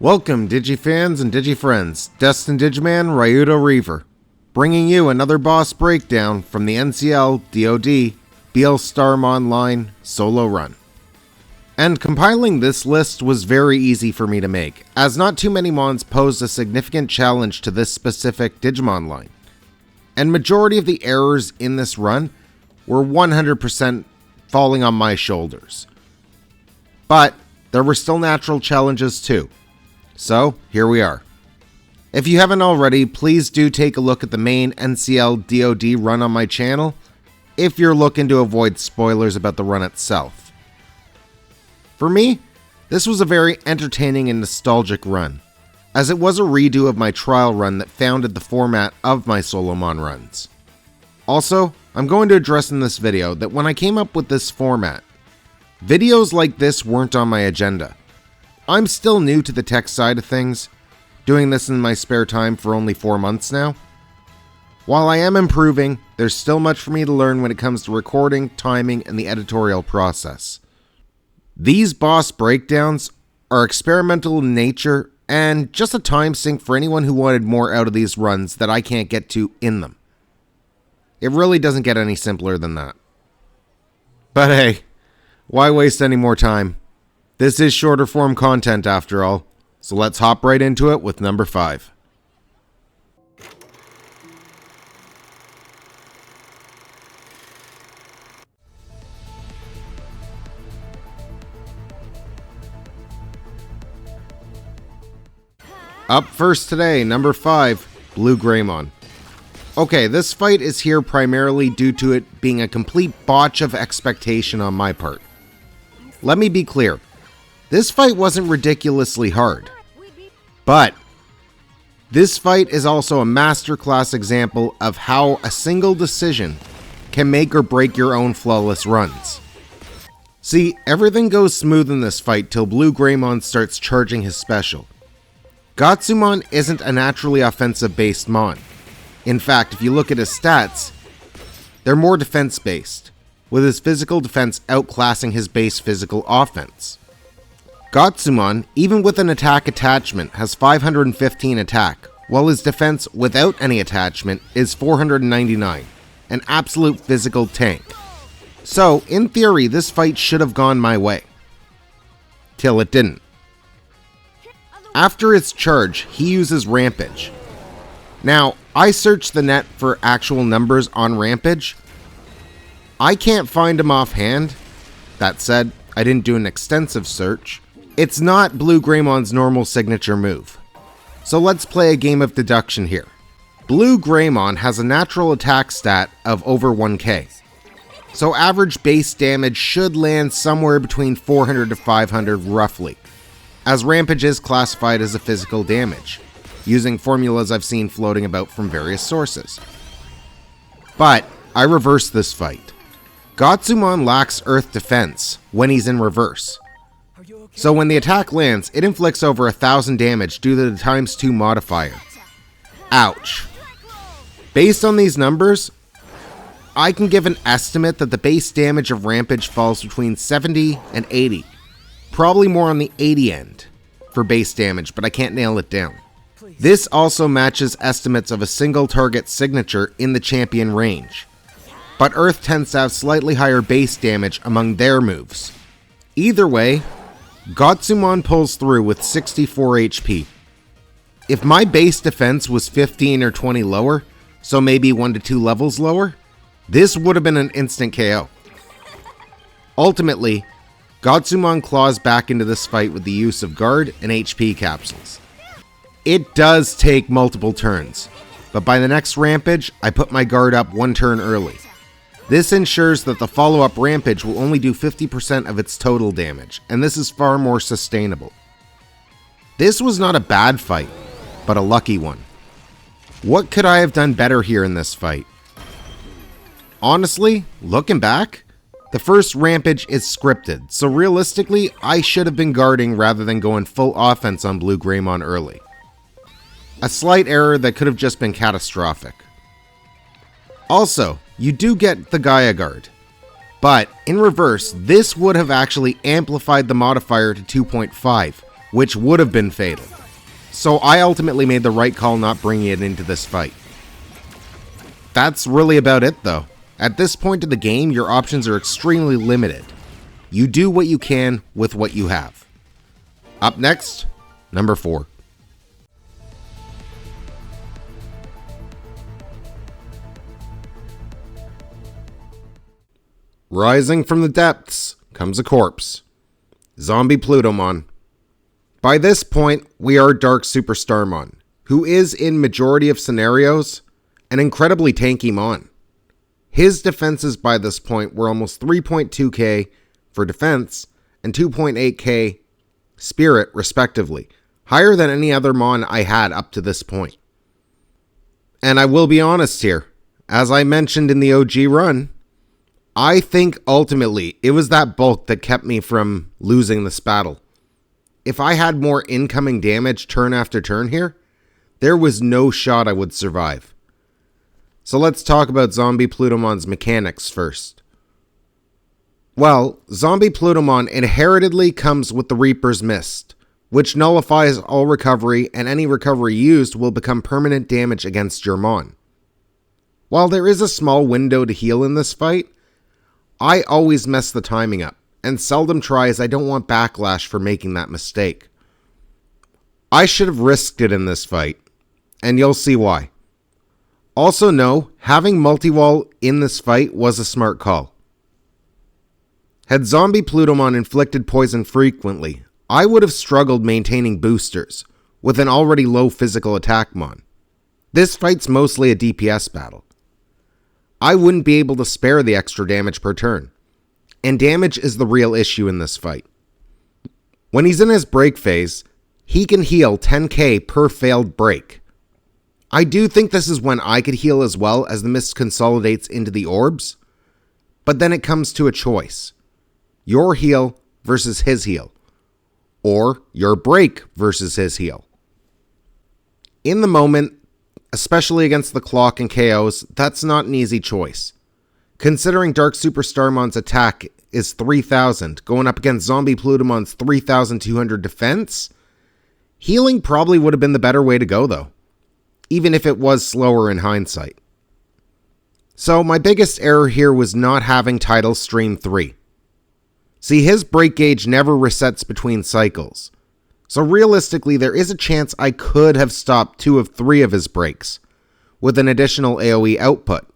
Welcome, Digifans and Digifriends. Destin Digiman, Ryudo Reaver, bringing you another boss breakdown from the NCLDOD BeelStarmon solo run. And compiling this list was very easy for me to make, as not too many mons posed a significant challenge to this specific Digimon line. And majority of the errors in this run were 100% falling on my shoulders. But there were still natural challenges too. So, here we are. If you haven't already, please do take a look at the main NCLDOD run on my channel, if you're looking to avoid spoilers about the run itself. For me, this was a very entertaining and nostalgic run, as it was a redo of my trial run that founded the format of my Solomon runs. Also, I'm going to address in this video that when I came up with this format, videos like this weren't on my agenda. I'm still new to the tech side of things, doing this in my spare time for only 4 months now. While I am improving, there's still much for me to learn when it comes to recording, timing, and the editorial process. These boss breakdowns are experimental in nature and just a time sink for anyone who wanted more out of these runs that I can't get to in them. It really doesn't get any simpler than that. But hey, why waste any more time? This is shorter form content after all, so let's hop right into it with number 5. Up first today, number 5, Blue Greymon. Okay, this fight is here primarily due to it being a complete botch of expectation on my part. Let me be clear. This fight wasn't ridiculously hard, but this fight is also a masterclass example of how a single decision can make or break your own flawless runs. See, everything goes smooth in this fight till Blue Greymon starts charging his special. Gotsumon isn't a naturally offensive based mon. In fact, if you look at his stats, they're more defense based, with his physical defense outclassing his base physical offense. Gotsumon, even with an attack attachment, has 515 attack, while his defense without any attachment is 499, an absolute physical tank. So, in theory, this fight should have gone my way. Till it didn't. After its charge, he uses Rampage. Now, I searched the net for actual numbers on Rampage. I can't find them offhand. That said, I didn't do an extensive search. It's not Blue Greymon's normal signature move. So let's play a game of deduction here. Blue Greymon has a natural attack stat of over 1k. So average base damage should land somewhere between 400 to 500 roughly, as Rampage is classified as a physical damage, using formulas I've seen floating about from various sources. But I reversed this fight. Gotsumon lacks earth defense when he's in reverse. So when the attack lands, it inflicts over 1,000 damage due to the ×2 modifier. Ouch. Based on these numbers, I can give an estimate that the base damage of Rampage falls between 70 and 80. Probably more on the 80 end for base damage, but I can't nail it down. This also matches estimates of a single target signature in the champion range. But Earth tends to have slightly higher base damage among their moves. Either way, Gotsumon pulls through with 64 HP. If my base defense was 15 or 20 lower, so maybe 1 to 2 levels lower, this would have been an instant KO. Ultimately, Gotsumon claws back into this fight with the use of guard and HP capsules. It does take multiple turns, but by the next Rampage, I put my guard up 1 turn early. This ensures that the follow-up Rampage will only do 50% of its total damage, and this is far more sustainable. This was not a bad fight, but a lucky one. What could I have done better here in this fight? Honestly, looking back, the first Rampage is scripted, so realistically, I should have been guarding rather than going full offense on Blue Greymon early. A slight error that could have just been catastrophic. Also, you do get the Gaia Guard, but in reverse, this would have actually amplified the modifier to 2.5, which would have been fatal. So I ultimately made the right call not bringing it into this fight. That's really about it though. At this point of the game, your options are extremely limited. You do what you can with what you have. Up next, number 4. Rising from the depths comes a corpse. Zombie Plutomon. By this point, we are Dark SuperStarmon, who is, in majority of scenarios, an incredibly tanky mon. His defenses by this point were almost 3.2k for defense and 2.8k spirit, respectively, higher than any other mon I had up to this point. And I will be honest here, as I mentioned in the OG run, I think ultimately it was that bulk that kept me from losing this battle. If I had more incoming damage turn after turn here, there was no shot I would survive. So let's talk about Zombie Plutomon's mechanics first. Well, Zombie Plutomon inheritedly comes with the Reaper's Mist, which nullifies all recovery, and any recovery used will become permanent damage against your mon. While there is a small window to heal in this fight, I always mess the timing up, and seldom try as I don't want backlash for making that mistake. I should have risked it in this fight, and you'll see why. Also know, having multi-wall in this fight was a smart call. Had Zombie Plutomon inflicted poison frequently, I would have struggled maintaining boosters, with an already low physical attack mon. This fight's mostly a DPS battle. I wouldn't be able to spare the extra damage per turn, and damage is the real issue in this fight. When he's in his break phase, he can heal 10k per failed break. I do think this is when I could heal as well as the mist consolidates into the orbs, but then it comes to a choice. Your heal versus his heal, or your break versus his heal. In the moment, especially against the clock and KOs, that's not an easy choice. Considering Dark SuperStarmon's attack is 3000, going up against Zombie Plutomon's 3200 defense, healing probably would have been the better way to go though, even if it was slower in hindsight. So my biggest error here was not having Tidal Stream 3. See, his break gauge never resets between cycles. So realistically, there is a chance I could have stopped 2 of 3 of his breaks, with an additional AoE output.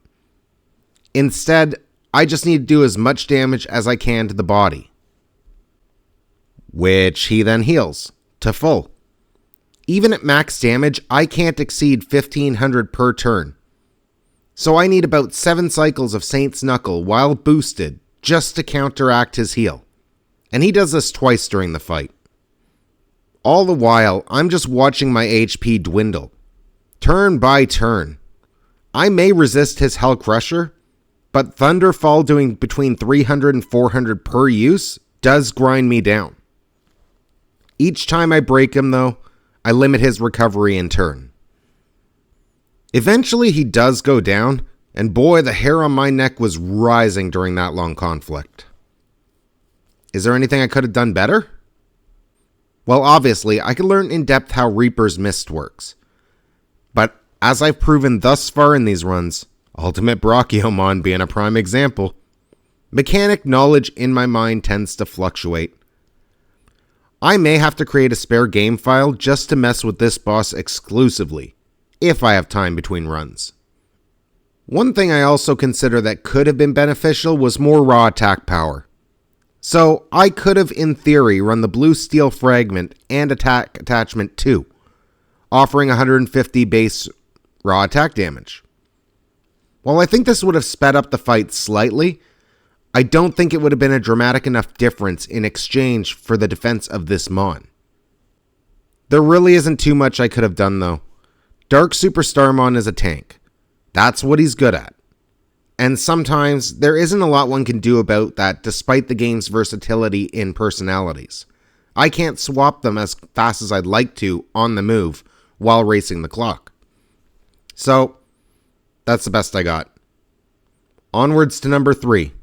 Instead, I just need to do as much damage as I can to the body, which he then heals to full. Even at max damage, I can't exceed 1500 per turn. So I need about 7 cycles of Saint's Knuckle while boosted just to counteract his heal. And he does this twice during the fight. All the while, I'm just watching my HP dwindle, turn by turn. I may resist his Hell Crusher, but Thunderfall doing between 300 and 400 per use does grind me down. Each time I break him though, I limit his recovery in turn. Eventually he does go down, and boy, the hair on my neck was rising during that long conflict. Is there anything I could have done better? Well, obviously, I could learn in depth how Reaper's Mist works. But as I've proven thus far in these runs, Ultimate Brachiomon being a prime example, mechanic knowledge in my mind tends to fluctuate. I may have to create a spare game file just to mess with this boss exclusively, if I have time between runs. One thing I also consider that could have been beneficial was more raw attack power. So I could have, in theory, run the Blue Steel Fragment and Attack Attachment 2, offering 150 base raw attack damage. While I think this would have sped up the fight slightly, I don't think it would have been a dramatic enough difference in exchange for the defense of this mon. There really isn't too much I could have done though. Dark SuperStarmon is a tank. That's what he's good at. And sometimes there isn't a lot one can do about that despite the game's versatility in personalities. I can't swap them as fast as I'd like to on the move while racing the clock. So, that's the best I got. Onwards to number 3.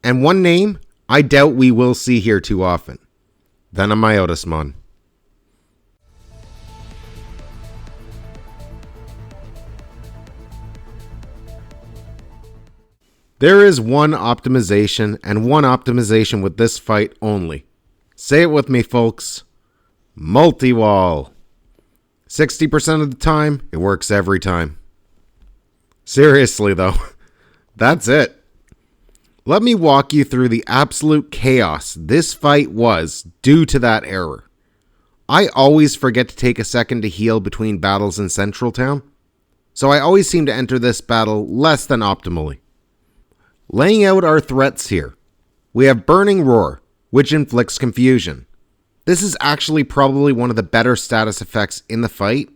And one name I doubt we will see here too often. Venomyotismon. There is one optimization, and one optimization with this fight only. Say it with me, folks. Multi-wall. 60% of the time, it works every time. Seriously though, that's it. Let me walk you through the absolute chaos this fight was due to that error. I always forget to take a second to heal between battles in Central Town, so I always seem to enter this battle less than optimally. Laying out our threats here, we have Burning Roar, which inflicts confusion. This is actually probably one of the better status effects in the fight,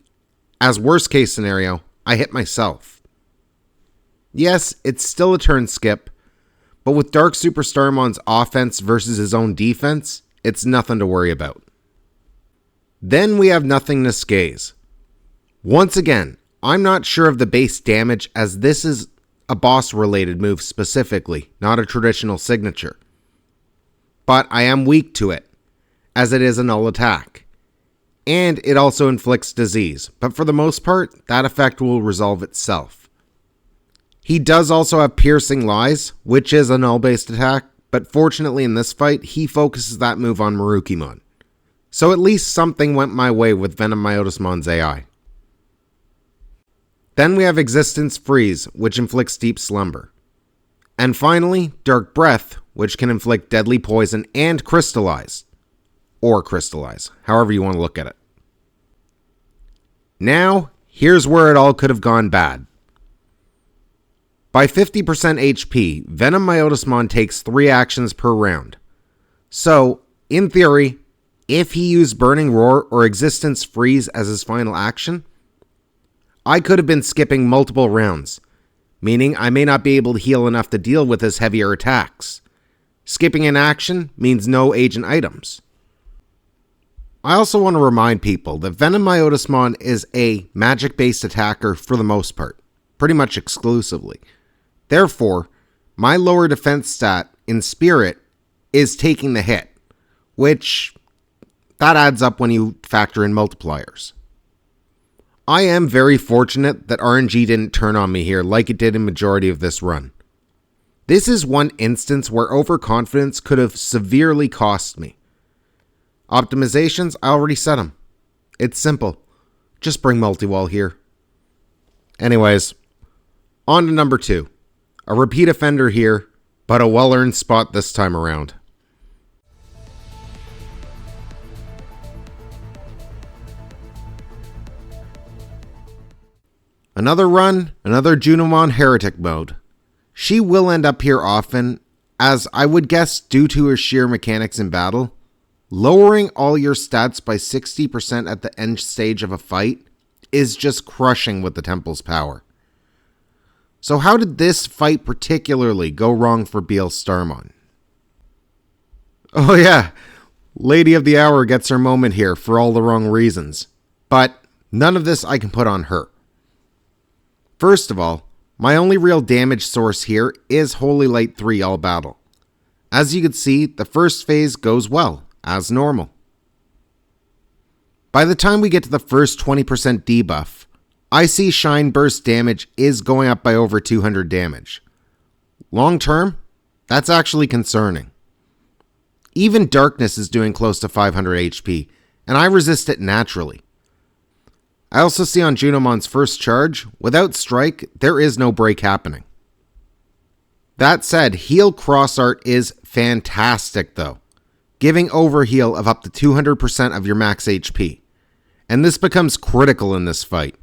as worst case scenario, I hit myself. Yes, it's still a turn skip, but with Dark SuperStarmon's offense versus his own defense, it's nothing to worry about. Then we have Nothingness Gaze. Once again, I'm not sure of the base damage, as this is a boss-related move specifically, not a traditional signature. But I am weak to it, as it is a null attack. And it also inflicts disease, but for the most part, that effect will resolve itself. He does also have Piercing Lies, which is a null-based attack, but fortunately in this fight, he focuses that move on Marukimon. So at least something went my way with Venom Myotismon's AI. Then we have Existence Freeze, which inflicts Deep Slumber. And finally, Dark Breath, which can inflict Deadly Poison and Crystallize. Or Crystallize, however you want to look at it. Now, here's where it all could have gone bad. By 50% HP, Venom Myotismon takes 3 actions per round. So, in theory, if he used Burning Roar or Existence Freeze as his final action, I could have been skipping multiple rounds, meaning I may not be able to heal enough to deal with his heavier attacks. Skipping an action means no agent items. I also want to remind people that Venom Myotismon is a magic-based attacker for the most part, pretty much exclusively. Therefore, my lower defense stat in Spirit is taking the hit, which that adds up when you factor in multipliers. I am very fortunate that RNG didn't turn on me here like it did in majority of this run. This is one instance where overconfidence could have severely cost me. Optimizations, I already set them. It's simple. Just bring multi-wall here. Anyways, on to number 2. A repeat offender here, but a well-earned spot this time around. Another run, another Junimon Heretic mode. She will end up here often, as I would guess due to her sheer mechanics in battle. Lowering all your stats by 60% at the end stage of a fight is just crushing with the Temple's power. So how did this fight particularly go wrong for BeelStarmon? Oh yeah, Lady of the Hour gets her moment here for all the wrong reasons. But none of this I can put on her. First of all, my only real damage source here is Holy Light 3 all battle. As you can see, the first phase goes well, as normal. By the time we get to the first 20% debuff, I see Shine Burst damage is going up by over 200 damage. Long term, that's actually concerning. Even Darkness is doing close to 500 HP, and I resist it naturally. I also see on Junimon's first charge, without Strike, there is no break happening. That said, Heal Cross Art is fantastic though, giving overheal of up to 200% of your max HP, and this becomes critical in this fight.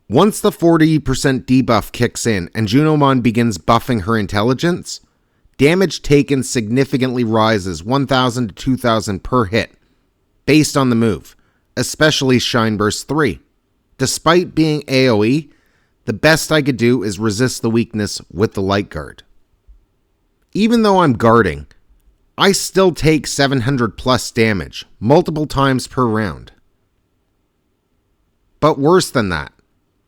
Once the 40% debuff kicks in and Junimon begins buffing her intelligence, damage taken significantly rises 1,000 to 2,000 per hit, based on the move, especially Shine Burst 3. Despite being AoE, the best I could do is resist the weakness with the Light Guard. Even though I'm guarding, I still take 700 plus damage, multiple times per round. But worse than that,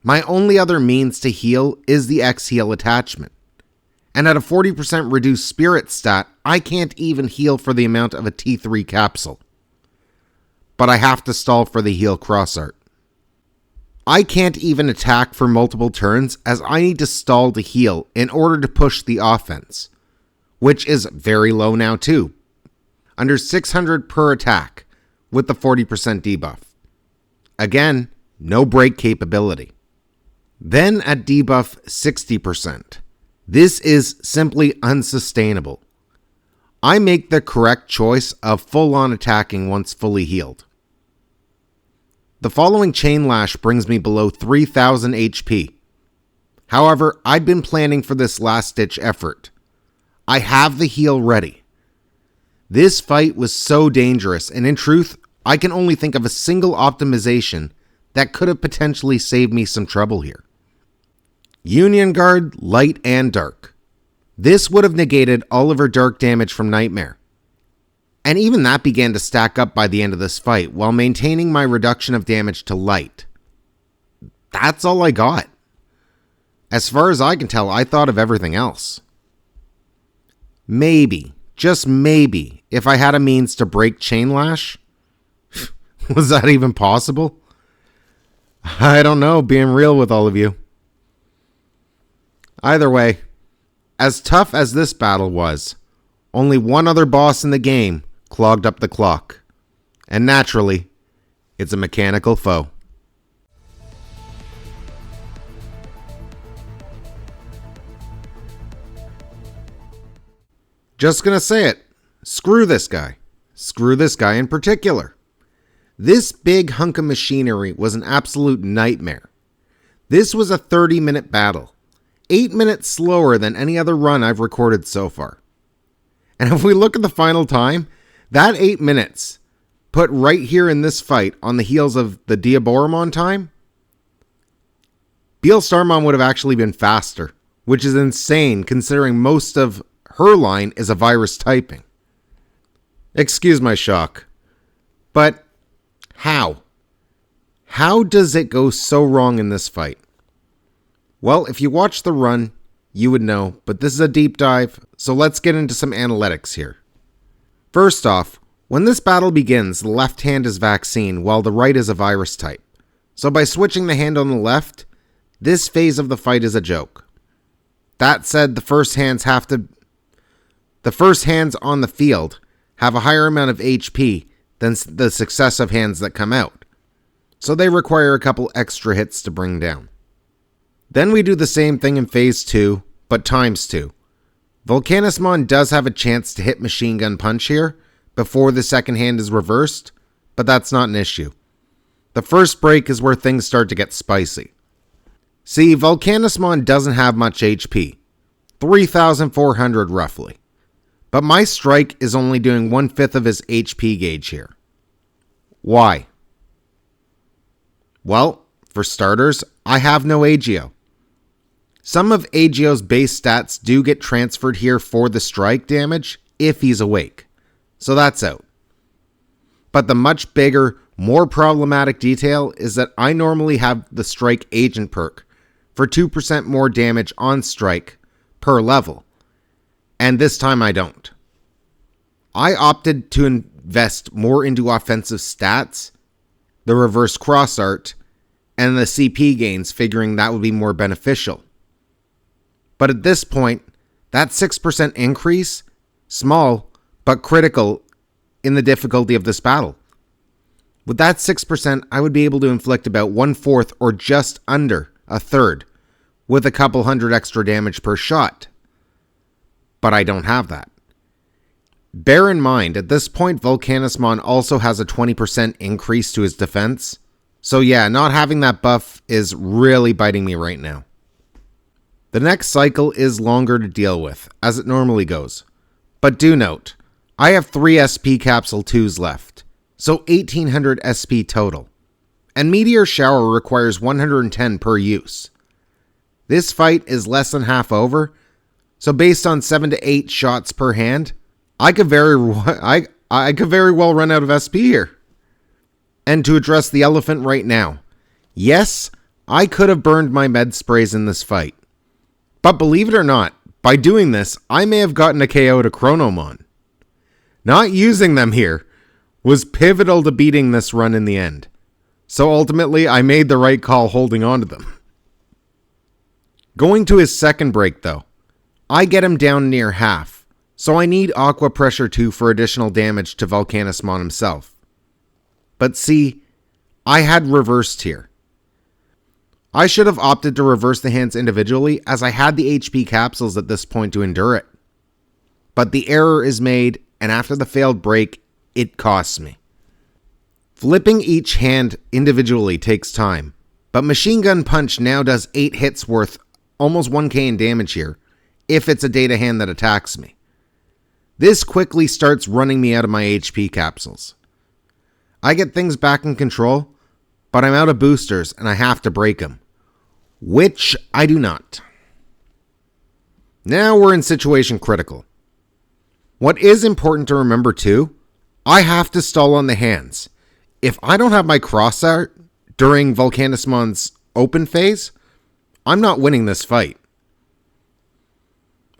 my only other means to heal is the X-Heal attachment. And at a 40% reduced spirit stat, I can't even heal for the amount of a T3 capsule. But I have to stall for the Heal Cross Art. I can't even attack for multiple turns as I need to stall to heal in order to push the offense, which is very low now too, under 600 per attack with the 40% debuff. Again, no break capability. Then at debuff 60%. This is simply unsustainable. I make the correct choice of full-on attacking once fully healed. The following Chain Lash brings me below 3000 HP. However, I'd been planning for this last-ditch effort. I have the heal ready. This fight was so dangerous, and in truth, I can only think of a single optimization that could have potentially saved me some trouble here. Union Guard, Light and Dark. This would have negated all of her dark damage from Nightmare. And even that began to stack up by the end of this fight, while maintaining my reduction of damage to Light. That's all I got. As far as I can tell, I thought of everything else. Maybe, just maybe, if I had a means to break Chain Lash. Was that even possible? I don't know, being real with all of you. Either way, as tough as this battle was, only one other boss in the game clogged up the clock. And naturally, it's a mechanical foe. Just gonna say it. Screw this guy. Screw this guy in particular. This big hunk of machinery was an absolute nightmare. This was a 30-minute battle. 8 minutes slower than any other run I've recorded so far. And if we look at the final time, that 8 minutes, put right here in this fight on the heels of the Digivolution time, BeelStarmon would have actually been faster, which is insane considering most of her line is a virus typing. Excuse my shock, but how? How does it go so wrong in this fight? Well, if you watch the run, you would know, but this is a deep dive, so let's get into some analytics here. First off, when this battle begins, the left hand is vaccine, while the right is a virus type. So by switching the hand on the left, this phase of the fight is a joke. That said, the first hands on the field have a higher amount of HP than the successive hands that come out, so they require a couple extra hits to bring down. Then we do the same thing in phase 2, but times 2. Volcanismon does have a chance to hit Machine Gun Punch here before the second hand is reversed, but that's not an issue. The first break is where things start to get spicy. See, Volcanismon doesn't have much HP, 3,400 roughly, but my strike is only doing 1/5 of his HP gauge here. Why? Well, for starters, I have no Agio. Some of Agio's base stats do get transferred here for the strike damage if he's awake, so that's out. But the much bigger, more problematic detail is that I normally have the strike agent perk for 2% more damage on strike per level, and this time I don't. I opted to invest more into offensive stats, the reverse cross art, and the CP gains, figuring that would be more beneficial. But at this point, that 6% increase, small but critical in the difficulty of this battle. With that 6%, I would be able to inflict about 1/4 or just under a third, with a couple hundred extra damage per shot. But I don't have that. Bear in mind, at this point, Volcanismon also has a 20% increase to his defense. So yeah, not having that buff is really biting me right now. The next cycle is longer to deal with, as it normally goes. But do note, I have 3 SP Capsule 2s left, so 1800 SP total. And Meteor Shower requires 110 per use. This fight is less than half over, so based on 7 to 8 shots per hand, I could very well run out of SP here. And to address the elephant right now, yes, I could have burned my med sprays in this fight. But believe it or not, by doing this, I may have gotten a KO to Chronomon. Not using them here was pivotal to beating this run in the end. So ultimately, I made the right call holding on to them. Going to his second break though, I get him down near half, so I need Aqua Pressure 2 for additional damage to Volcanismon himself. But see, I had reversed here. I should have opted to reverse the hands individually as I had the HP capsules at this point to endure it. But the error is made, and after the failed break, it costs me. Flipping each hand individually takes time, but Machine Gun Punch now does 8 hits worth almost 1k in damage here, if it's a data hand that attacks me. This quickly starts running me out of my HP capsules. I get things back in control, but I'm out of boosters and I have to break them, which I do not. Now we're in situation critical. What is important to remember too, I have to stall on the hands. If I don't have my cross art during Volcanismon's open phase, I'm not winning this fight.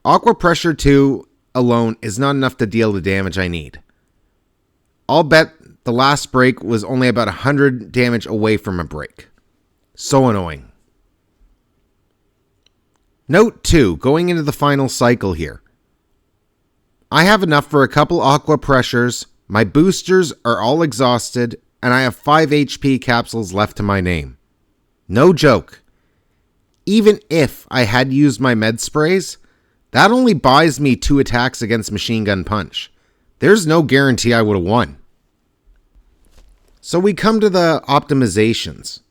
Aqua Pressure 2 alone is not enough to deal the damage I need. I'll bet the last break was only about 100 damage away from a break. So annoying. Note 2, going into the final cycle here. I have enough for a couple Aqua Pressures, my boosters are all exhausted, and I have 5 HP capsules left to my name. No joke. Even if I had used my med sprays, that only buys me 2 attacks against Machine Gun Punch. There's no guarantee I would have won. So we come to the optimizations.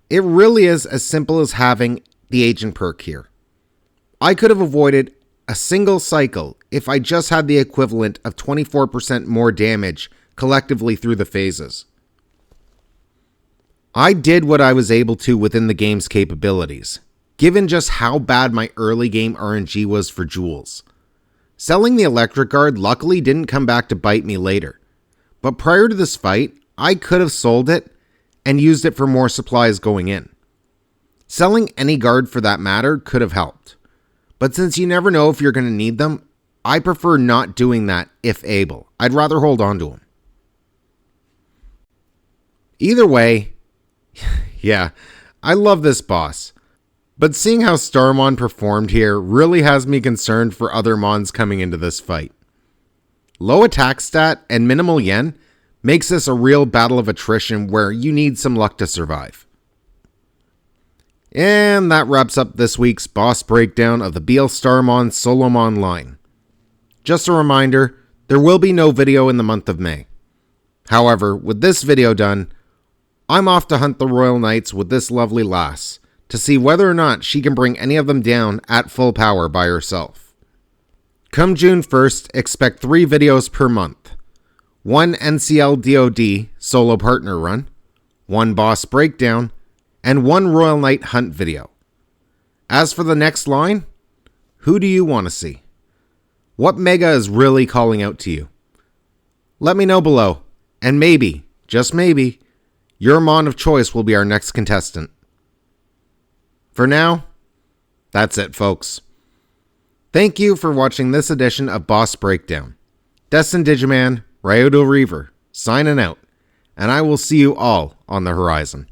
It really is as simple as having the Agent perk here. I could have avoided a single cycle if I just had the equivalent of 24% more damage collectively through the phases. I did what I was able to within the game's capabilities, given just how bad my early game RNG was for jewels. Selling the Electric Guard luckily didn't come back to bite me later, but prior to this fight, I could have sold it and used it for more supplies going in. Selling any guard for that matter could have helped, but since you never know if you're going to need them, I prefer not doing that if able. I'd rather hold on to them. Either way, yeah, I love this boss. But seeing how Starmon performed here really has me concerned for other mons coming into this fight. Low attack stat and minimal yen makes this a real battle of attrition where you need some luck to survive. And that wraps up this week's boss breakdown of the BeelStarmon Solomon line. Just a reminder, there will be no video in the month of May. However, with this video done, I'm off to hunt the Royal Knights with this lovely lass, to see whether or not she can bring any of them down at full power by herself. Come June 1st, expect 3 videos per month. 1 NCLDOD solo partner run, 1 boss breakdown, and 1 Royal Knight hunt video. As for the next line, who do you want to see? What mega is really calling out to you? Let me know below, and maybe, just maybe, your mon of choice will be our next contestant. For now, that's it, folks. Thank you for watching this edition of Boss Breakdown. Destin Digiman, Ryudo Reaver, signing out, and I will see you all on the horizon.